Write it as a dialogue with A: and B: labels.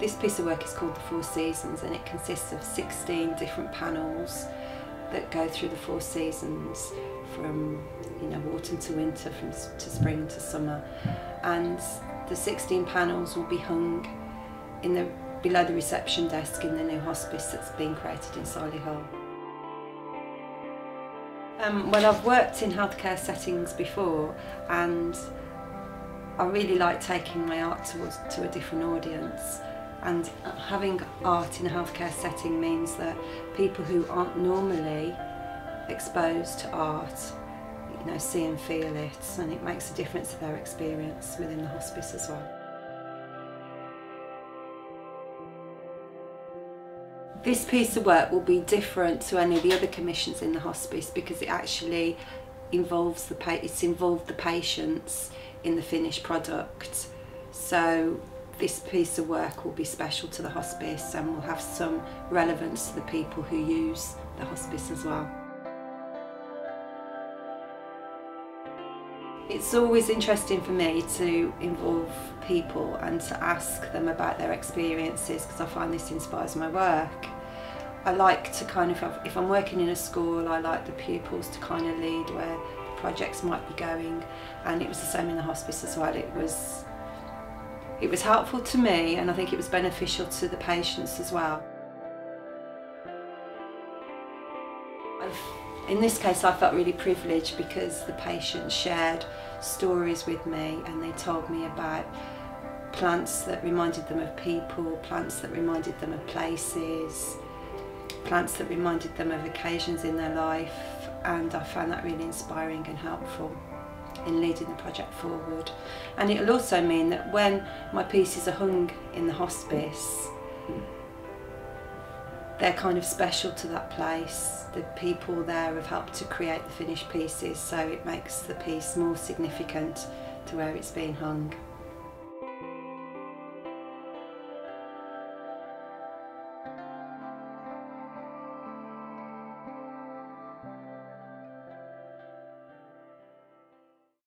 A: This piece of work is called The Four Seasons, and it consists of 16 different panels that go through the four seasons, from autumn to winter, to spring to summer. And the 16 panels will be hung below the reception desk in the new hospice that's been created in Solihull. Well, I've worked in healthcare settings before, and I really like taking my art to a different audience. And having art in a healthcare setting means that people who aren't normally exposed to art, see and feel it, and it makes a difference to their experience within the hospice as well. This piece of work will be different to any of the other commissions in the hospice because it actually involved the patients in the finished product. So this piece of work will be special to the hospice and will have some relevance to the people who use the hospice as well. It's always interesting for me to involve people and to ask them about their experiences, because I find this inspires my work. I like to if I'm working in a school, I like the pupils to kind of lead where the projects might be going, and it was the same in the hospice as well. It was helpful to me, and I think it was beneficial to the patients as well. In this case, I felt really privileged because the patients shared stories with me, and they told me about plants that reminded them of people, plants that reminded them of places, plants that reminded them of occasions in their life, and I found that really inspiring and helpful in leading the project forward. And it'll also mean that when my pieces are hung in the hospice, they're kind of special to that place. The people there have helped to create the finished pieces, so it makes the piece more significant to where it's being hung.